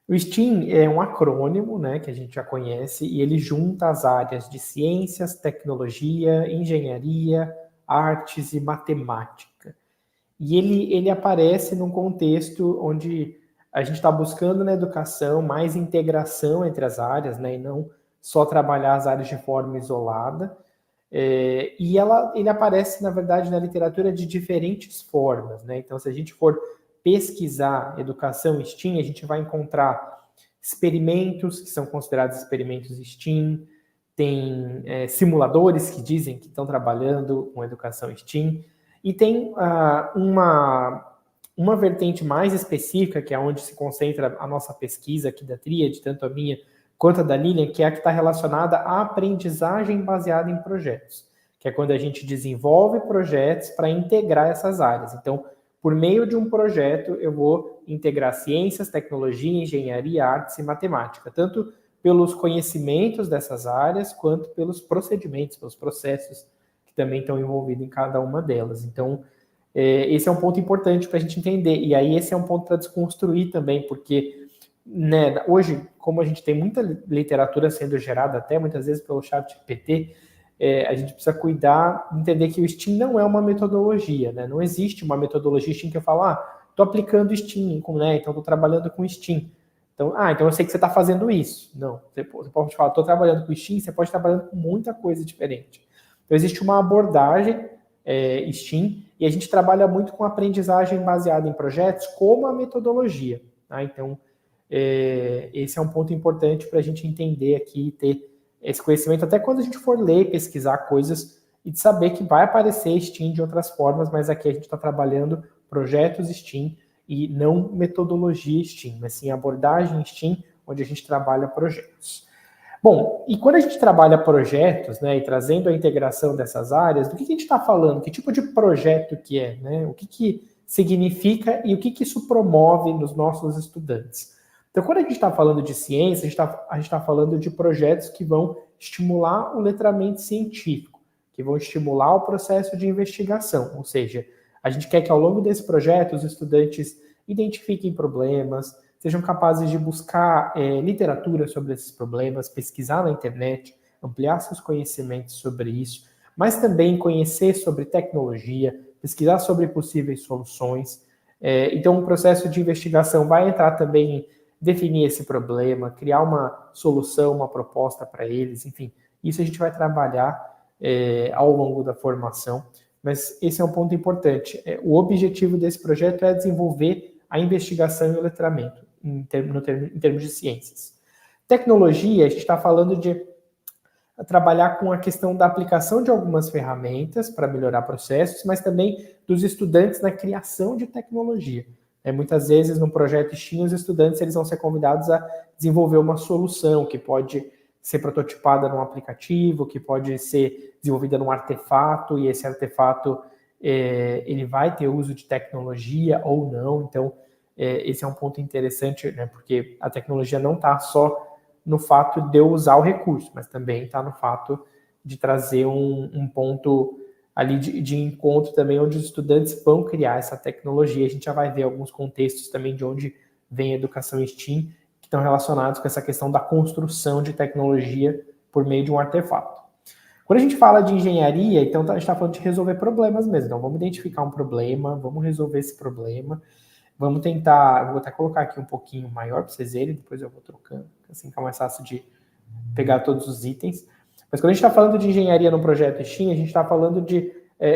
O STEAM é um acrônimo, né, que a gente já conhece, e ele junta as áreas de ciências, tecnologia, engenharia, artes e matemática. E ele aparece num contexto onde a gente está buscando na educação mais integração entre as áreas, né, e não só trabalhar as áreas de forma isolada. Ele aparece, na verdade, na literatura de diferentes formas, né? Então, se a gente for pesquisar educação STEAM, a gente vai encontrar experimentos que são considerados experimentos STEAM, tem simuladores que dizem que estão trabalhando com educação STEAM, e tem uma vertente mais específica, que é onde se concentra a nossa pesquisa aqui da Tríade, tanto a minha quanto a da Lilian, que é a que está relacionada à aprendizagem baseada em projetos, que é quando a gente desenvolve projetos para integrar essas áreas. Então, por meio de um projeto, eu vou integrar ciências, tecnologia, engenharia, artes e matemática, tanto pelos conhecimentos dessas áreas, quanto pelos procedimentos, pelos processos que também estão envolvidos em cada uma delas. Então, esse é um ponto importante para a gente entender. E aí, esse é um ponto para desconstruir também, porque né, hoje, como a gente tem muita literatura sendo gerada até muitas vezes pelo ChatGPT, a gente precisa cuidar, entender que o STEAM não é uma metodologia, né? Não existe uma metodologia STEAM que eu falo, estou aplicando STEAM, né? Então estou trabalhando com STEAM. Então, então eu sei que você está fazendo isso. Não, você pode falar, estou trabalhando com STEAM, você pode estar trabalhando com muita coisa diferente. Então existe uma abordagem STEAM e a gente trabalha muito com aprendizagem baseada em projetos como a metodologia. Tá? Então, esse é um ponto importante para a gente entender aqui e ter esse conhecimento, até quando a gente for ler e pesquisar coisas, e de saber que vai aparecer STEAM de outras formas, mas aqui a gente está trabalhando projetos STEAM e não metodologia STEAM, mas sim abordagem STEAM, onde a gente trabalha projetos. Bom, e quando a gente trabalha projetos, né, e trazendo a integração dessas áreas, do que a gente está falando? Que tipo de projeto que é? Né? O que significa e o que isso promove nos nossos estudantes? Então, quando a gente está falando de ciência, a gente está falando de projetos que vão estimular o letramento científico, que vão estimular o processo de investigação. Ou seja, a gente quer que ao longo desse projeto os estudantes identifiquem problemas, sejam capazes de buscar literatura sobre esses problemas, pesquisar na internet, ampliar seus conhecimentos sobre isso, mas também conhecer sobre tecnologia, pesquisar sobre possíveis soluções. Então, o processo de investigação vai entrar também em definir esse problema, criar uma solução, uma proposta para eles, enfim, isso a gente vai trabalhar ao longo da formação, mas esse é um ponto importante. O objetivo desse projeto é desenvolver a investigação e o letramento, em termos de ciências. Tecnologia, a gente está falando de trabalhar com a questão da aplicação de algumas ferramentas para melhorar processos, mas também dos estudantes na criação de tecnologia. Muitas vezes, no projeto STEAM, os estudantes eles vão ser convidados a desenvolver uma solução que pode ser prototipada num aplicativo, que pode ser desenvolvida num artefato, e esse artefato ele vai ter uso de tecnologia ou não. Então, esse é um ponto interessante, né, porque a tecnologia não está só no fato de eu usar o recurso, mas também está no fato de trazer um ponto ali de encontro também, onde os estudantes vão criar essa tecnologia. A gente já vai ver alguns contextos também de onde vem a educação STEAM, que estão relacionados com essa questão da construção de tecnologia por meio de um artefato. Quando a gente fala de engenharia, então a gente está falando de resolver problemas mesmo. Então vamos identificar um problema, vamos resolver esse problema, vamos tentar, eu vou até colocar aqui um pouquinho maior para vocês verem, depois eu vou trocando, assim fica mais fácil de pegar todos os itens. Mas quando a gente está falando de engenharia no projeto STEAM, a gente está falando de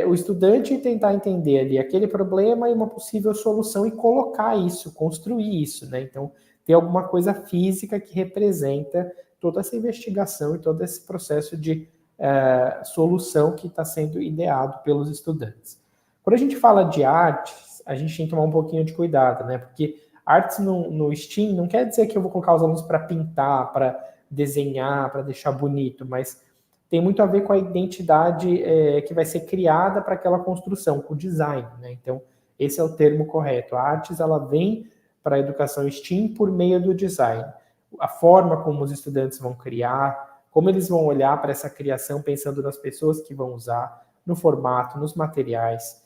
o estudante tentar entender ali aquele problema e uma possível solução e colocar isso, construir isso, né? Então, ter alguma coisa física que representa toda essa investigação e todo esse processo de solução que está sendo ideado pelos estudantes. Quando a gente fala de artes, a gente tem que tomar um pouquinho de cuidado, né? Porque artes no STEAM não quer dizer que eu vou colocar os alunos para pintar, para desenhar, para deixar bonito, mas tem muito a ver com a identidade que vai ser criada para aquela construção, com o design, né? Então, esse é o termo correto. A artes, ela vem para a educação STEAM por meio do design. A forma como os estudantes vão criar, como eles vão olhar para essa criação pensando nas pessoas que vão usar, no formato, nos materiais,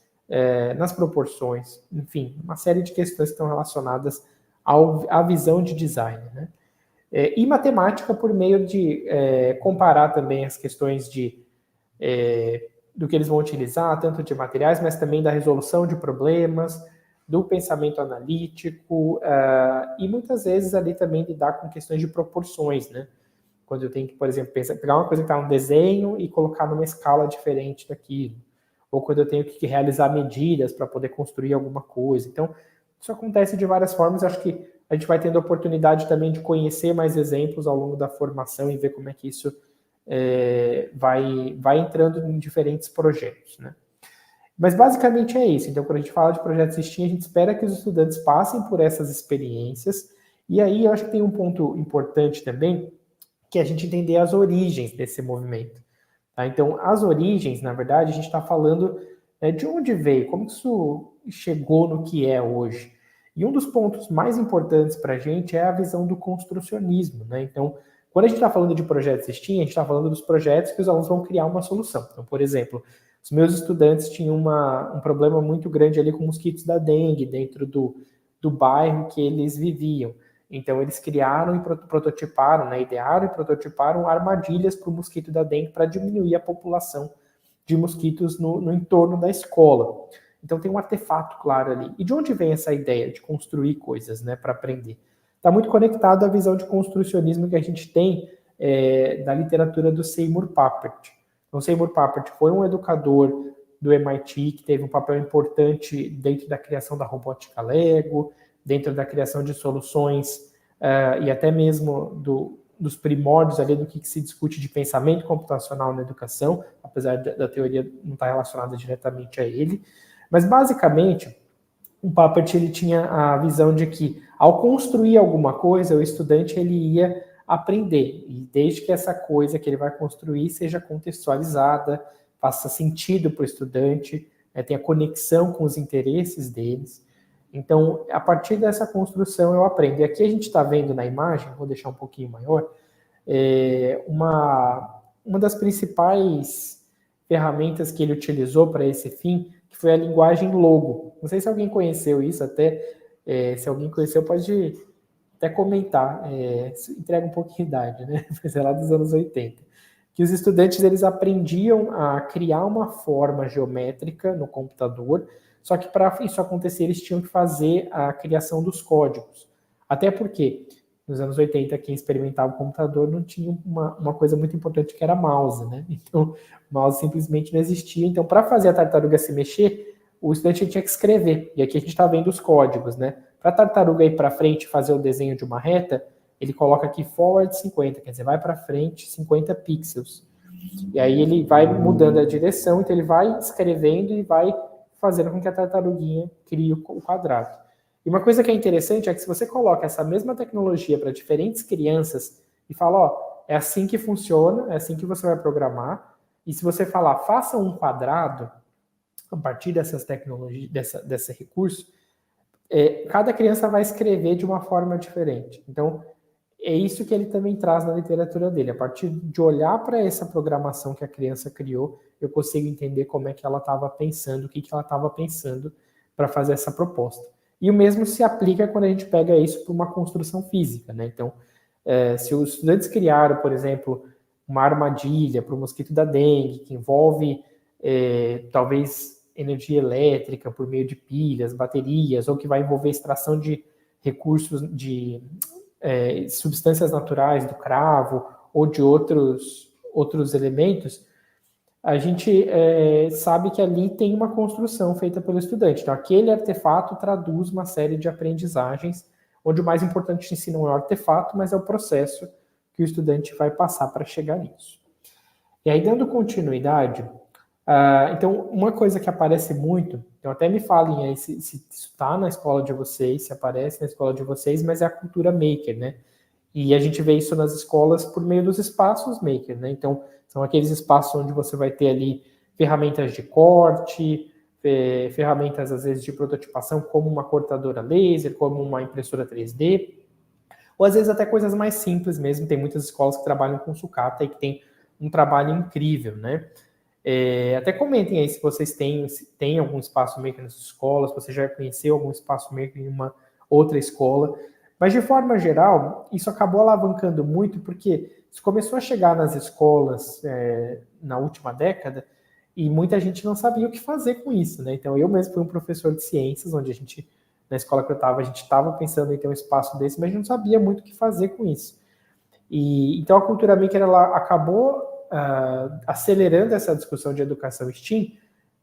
nas proporções, enfim, uma série de questões que estão relacionadas a visão de design, né? E matemática por meio de comparar também as questões do que eles vão utilizar, tanto de materiais, mas também da resolução de problemas, do pensamento analítico, e muitas vezes ali também lidar com questões de proporções, né? Quando eu tenho que, por exemplo, pegar uma coisa que está no desenho e colocar numa escala diferente daquilo. Ou quando eu tenho que realizar medidas para poder construir alguma coisa. Então, isso acontece de várias formas. Acho que a gente vai tendo a oportunidade também de conhecer mais exemplos ao longo da formação e ver como é que isso vai entrando em diferentes projetos, né? Mas basicamente é isso. Então, quando a gente fala de projetos STEAM, a gente espera que os estudantes passem por essas experiências. E aí eu acho que tem um ponto importante também, que é a gente entender as origens desse movimento. Tá? Então, as origens, na verdade, a gente está falando de onde veio, como isso chegou no que é hoje. E um dos pontos mais importantes para a gente é a visão do construcionismo, né? Então, quando a gente está falando de projetos STEAM, a gente está falando dos projetos que os alunos vão criar uma solução. Então, por exemplo, os meus estudantes tinham um problema muito grande ali com mosquitos da dengue dentro do bairro que eles viviam. Então, eles criaram e prototiparam, né, idearam e prototiparam armadilhas para o mosquito da dengue para diminuir a população de mosquitos no entorno da escola. Então, tem um artefato claro ali. E de onde vem essa ideia de construir coisas, né, para aprender? Está muito conectado à visão de construcionismo que a gente tem da literatura do Seymour Papert. Então, Seymour Papert foi um educador do MIT que teve um papel importante dentro da criação da robótica Lego, dentro da criação de soluções e até mesmo dos primórdios ali do que se discute de pensamento computacional na educação, apesar da teoria não estar relacionada diretamente a ele. Mas, basicamente, o Papert ele tinha a visão de que, ao construir alguma coisa, o estudante ele ia aprender, e desde que essa coisa que ele vai construir seja contextualizada, faça sentido para o estudante, tenha conexão com os interesses deles. Então, a partir dessa construção eu aprendo. E aqui a gente está vendo na imagem, vou deixar um pouquinho maior, uma das principais ferramentas que ele utilizou para esse fim, que foi a linguagem Logo. Não sei se alguém conheceu isso, se alguém conheceu pode até comentar, entrega um pouquinho de idade, né? Mas é lá dos anos 80. Que os estudantes eles aprendiam a criar uma forma geométrica no computador, só que para isso acontecer eles tinham que fazer a criação dos códigos. Até porque nos anos 80 quem experimentava o computador não tinha uma coisa muito importante que era mouse, né? Então o mouse simplesmente não existia. Então para fazer a tartaruga se mexer, o estudante tinha que escrever. E aqui a gente está vendo os códigos, né? Para a tartaruga ir para frente e fazer o desenho de uma reta, ele coloca aqui forward 50, quer dizer, vai para frente 50 pixels. E aí ele vai mudando a direção, então ele vai escrevendo e vai fazendo com que a tartaruguinha crie o quadrado. E uma coisa que é interessante é que se você coloca essa mesma tecnologia para diferentes crianças e fala, ó, é assim que funciona, é assim que você vai programar, e se você falar, faça um quadrado, a partir dessas tecnologias, desse recurso, cada criança vai escrever de uma forma diferente. Então, é isso que ele também traz na literatura dele. A partir de olhar para essa programação que a criança criou, eu consigo entender como é que ela estava pensando, o que ela estava pensando para fazer essa proposta. E o mesmo se aplica quando a gente pega isso para uma construção física, né? Então, se os estudantes criaram, por exemplo, uma armadilha para o mosquito da dengue, que envolve talvez energia elétrica por meio de pilhas, baterias, ou que vai envolver extração de recursos de substâncias naturais do cravo ou de outros elementos, a gente sabe que ali tem uma construção feita pelo estudante. Então, aquele artefato traduz uma série de aprendizagens, onde o mais importante em si não é o artefato, mas é o processo que o estudante vai passar para chegar nisso. E aí, dando continuidade, então, uma coisa que aparece muito, então até me falem aí se isso está na escola de vocês, se aparece na escola de vocês, mas é a cultura maker, né? E a gente vê isso nas escolas por meio dos espaços maker, né? Então, são aqueles espaços onde você vai ter ali ferramentas de corte, ferramentas, às vezes, de prototipação, como uma cortadora laser, como uma impressora 3D, ou às vezes até coisas mais simples mesmo. Tem muitas escolas que trabalham com sucata e que tem um trabalho incrível, né? Até comentem aí se vocês têm algum espaço maker nas escolas, se você já conheceu algum espaço maker em uma outra escola. Mas, de forma geral, isso acabou alavancando muito, porque isso começou a chegar nas escolas na última década, e muita gente não sabia o que fazer com isso, né? Então, eu mesmo fui um professor de ciências, onde na escola que eu estava, a gente estava pensando em ter um espaço desse, mas a gente não sabia muito o que fazer com isso. E então, a cultura maker, ela acabou acelerando essa discussão de educação STEAM,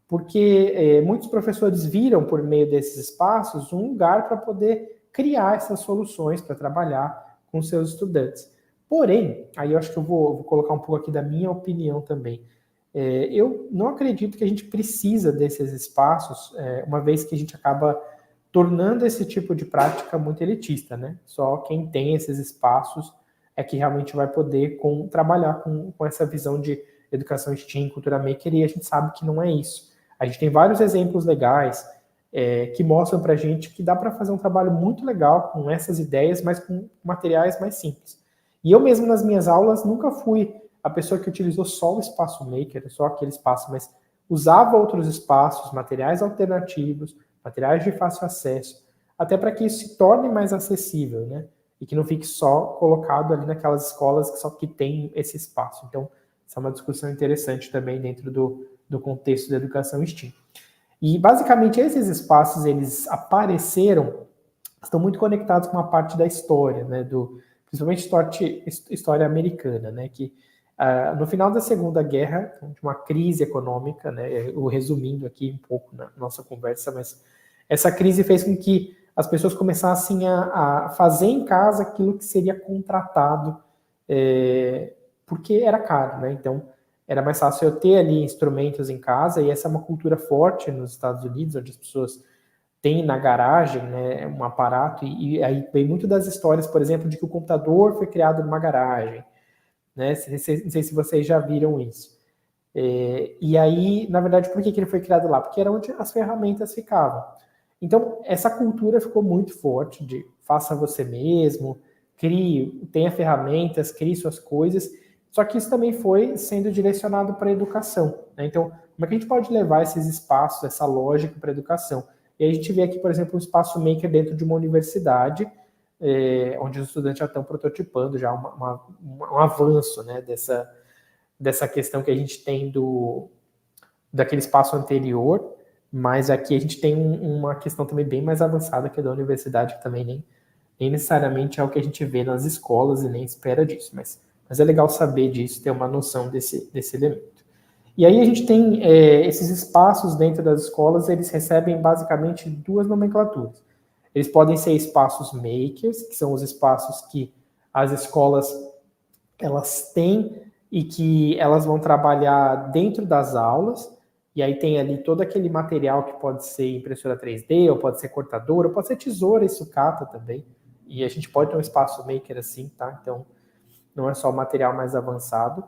porque muitos professores viram, por meio desses espaços, um lugar para poder criar essas soluções para trabalhar com seus estudantes. Porém, aí eu acho que eu vou colocar um pouco aqui da minha opinião também. Eu não acredito que a gente precisa desses espaços, uma vez que a gente acaba tornando esse tipo de prática muito elitista, né? Só quem tem esses espaços é que realmente vai poder trabalhar com essa visão de educação STEAM, cultura maker, e a gente sabe que não é isso. A gente tem vários exemplos legais que mostram para a gente que dá para fazer um trabalho muito legal com essas ideias, mas com materiais mais simples. E eu mesmo, nas minhas aulas, nunca fui a pessoa que utilizou só o espaço maker, só aquele espaço, mas usava outros espaços, materiais alternativos, materiais de fácil acesso, até para que isso se torne mais acessível, né? E que não fique só colocado ali naquelas escolas que só que tem esse espaço. Então, essa é uma discussão interessante também dentro do contexto da educação STEAM. E, basicamente, esses espaços, eles apareceram, estão muito conectados com uma parte da história, né? Principalmente história americana, né? Que no final da Segunda Guerra, de uma crise econômica, né? Eu resumindo aqui um pouco na nossa conversa, mas essa crise fez com que as pessoas começassem a fazer em casa aquilo que seria contratado, porque era caro, né? Então, era mais fácil eu ter ali instrumentos em casa, e essa é uma cultura forte nos Estados Unidos, onde as pessoas têm na garagem, né, um aparato, e aí vem muito das histórias, por exemplo, de que o computador foi criado numa garagem, né? Não sei se vocês já viram isso. E aí, na verdade, por que ele foi criado lá? Porque era onde as ferramentas ficavam. Então, essa cultura ficou muito forte de faça você mesmo, tenha ferramentas, crie suas coisas, só que isso também foi sendo direcionado para a educação, né? Então, como é que a gente pode levar esses espaços, essa lógica para a educação? E a gente vê aqui, por exemplo, um espaço maker dentro de uma universidade, onde os estudantes já estão prototipando já um avanço, né, dessa questão que a gente tem daquele espaço anterior, mas aqui a gente tem uma questão também bem mais avançada, que é da universidade, que também nem necessariamente é o que a gente vê nas escolas e nem espera disso, mas é legal saber disso, ter uma noção desse elemento. E aí a gente tem esses espaços dentro das escolas, eles recebem basicamente duas nomenclaturas. Eles podem ser espaços makers, que são os espaços que as escolas elas têm e que elas vão trabalhar dentro das aulas, e aí tem ali todo aquele material que pode ser impressora 3D, ou pode ser cortadora, ou pode ser tesoura e sucata também, e a gente pode ter um espaço maker assim, tá? Então, não é só o material mais avançado.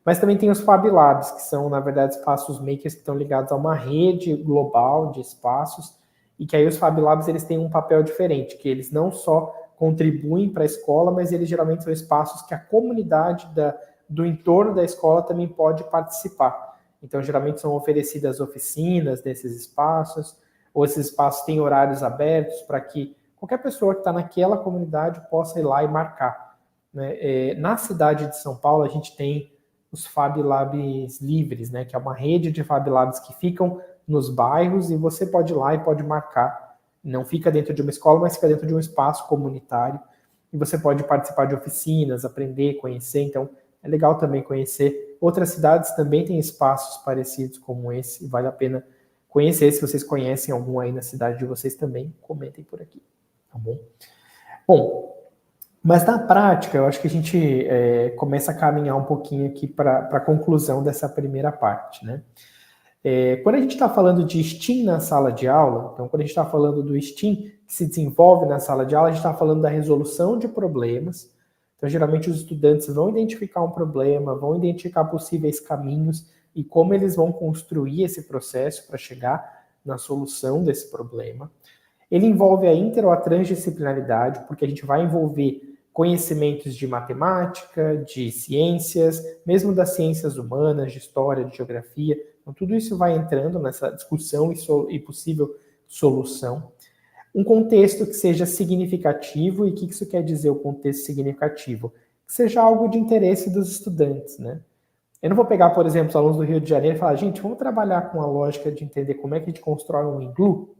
Mas também tem os Fab Labs, que são, na verdade, espaços makers que estão ligados a uma rede global de espaços, e que aí os Fab Labs eles têm um papel diferente, que eles não só contribuem para a escola, mas eles geralmente são espaços que a comunidade do entorno da escola também pode participar. Então, geralmente são oferecidas oficinas desses espaços, ou esses espaços têm horários abertos para que qualquer pessoa que está naquela comunidade possa ir lá e marcar, né? Na cidade de São Paulo, a gente tem os Fab Labs livres, né? Que é uma rede de Fab Labs que ficam nos bairros, e você pode ir lá e pode marcar. Não fica dentro de uma escola, mas fica dentro de um espaço comunitário, e você pode participar de oficinas, aprender, conhecer. Então, é legal também conhecer. Outras cidades também têm espaços parecidos como esse, e vale a pena conhecer. Se vocês conhecem algum aí na cidade de vocês também, comentem por aqui, tá bom? Bom, mas na prática, eu acho que a gente começa a caminhar um pouquinho aqui para a conclusão dessa primeira parte, né? Quando a gente está falando de STEAM na sala de aula, então quando a gente está falando do STEAM que se desenvolve na sala de aula, a gente está falando da resolução de problemas. Então, geralmente, os estudantes vão identificar um problema, vão identificar possíveis caminhos e como eles vão construir esse processo para chegar na solução desse problema. Ele envolve a inter ou a transdisciplinaridade, porque a gente vai envolver conhecimentos de matemática, de ciências, mesmo das ciências humanas, de história, de geografia. Então, tudo isso vai entrando nessa discussão e possível solução. Um contexto que seja significativo, e o que isso quer dizer, o contexto significativo? Que seja algo de interesse dos estudantes, né? Eu não vou pegar, por exemplo, os alunos do Rio de Janeiro e falar, gente, vamos trabalhar com a lógica de entender como é que a gente constrói um iglu,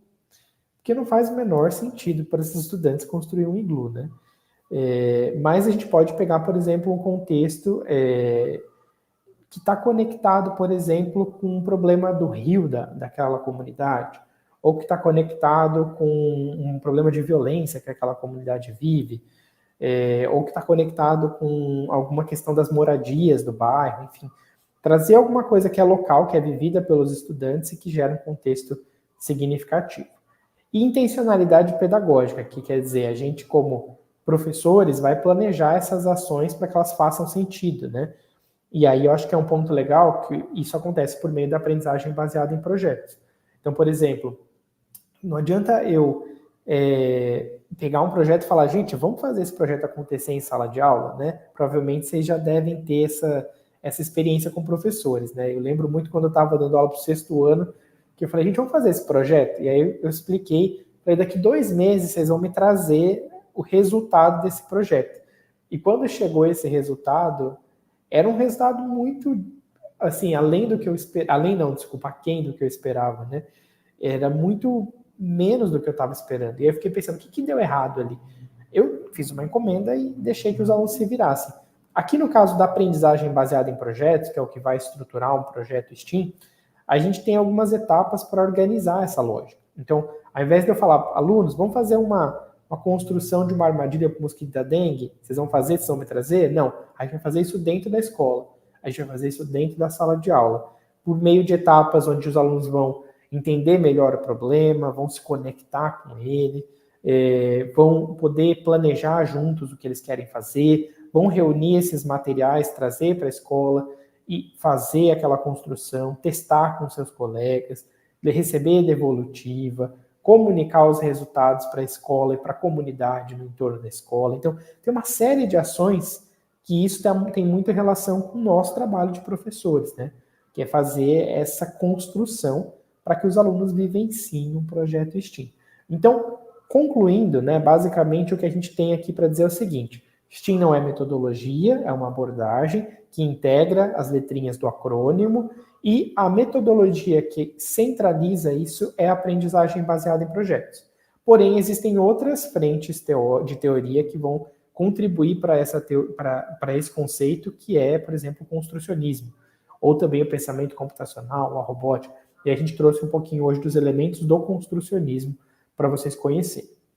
porque não faz o menor sentido para esses estudantes construir um iglu, né? Mas a gente pode pegar, por exemplo, um contexto que está conectado, por exemplo, com um problema do rio daquela comunidade, ou que está conectado com um problema de violência que aquela comunidade vive, ou que está conectado com alguma questão das moradias do bairro, enfim. Trazer alguma coisa que é local, que é vivida pelos estudantes e que gera um contexto significativo. E intencionalidade pedagógica, que quer dizer, a gente como professores vai planejar essas ações para que elas façam sentido, né? E aí eu acho que é um ponto legal que isso acontece por meio da aprendizagem baseada em projetos. Então, por exemplo, não adianta eu pegar um projeto e falar, gente, vamos fazer esse projeto acontecer em sala de aula, né? Provavelmente vocês já devem ter essa experiência com professores, né? Eu lembro muito quando eu estava dando aula para o 6º ano, que eu falei, gente, vamos fazer esse projeto? E aí eu expliquei, falei, daqui 2 meses vocês vão me trazer o resultado desse projeto. E quando chegou esse resultado, era um resultado muito, assim, além do que eu esperava, aquém do que eu esperava, né? Era muito menos do que eu estava esperando. E aí eu fiquei pensando, o que deu errado ali? Eu fiz uma encomenda e deixei que os alunos se virassem. Aqui no caso da aprendizagem baseada em projetos, que é o que vai estruturar um projeto STEAM, a gente tem algumas etapas para organizar essa lógica. Então, ao invés de eu falar, alunos, vamos fazer uma construção de uma armadilha para o mosquito da dengue, vocês vão fazer, vocês vão me trazer? Não, a gente vai fazer isso dentro da escola, a gente vai fazer isso dentro da sala de aula, por meio de etapas onde os alunos vão entender melhor o problema, vão se conectar com ele, vão poder planejar juntos o que eles querem fazer, vão reunir esses materiais, trazer para a escola e fazer aquela construção, testar com seus colegas, receber devolutiva, comunicar os resultados para a escola e para a comunidade no entorno da escola. Então, tem uma série de ações que isso tem muita relação com o nosso trabalho de professores, né? Que é fazer essa construção para que os alunos vivenciem um projeto STEAM. Então, concluindo, né, basicamente o que a gente tem aqui para dizer é o seguinte: STEAM não é metodologia, é uma abordagem que integra as letrinhas do acrônimo, e a metodologia que centraliza isso é a aprendizagem baseada em projetos. Porém, existem outras frentes de teoria que vão contribuir para esse conceito, que é, por exemplo, o construcionismo, ou também o pensamento computacional, a robótica. E a gente trouxe um pouquinho hoje dos elementos do construcionismo para vocês conhecerem.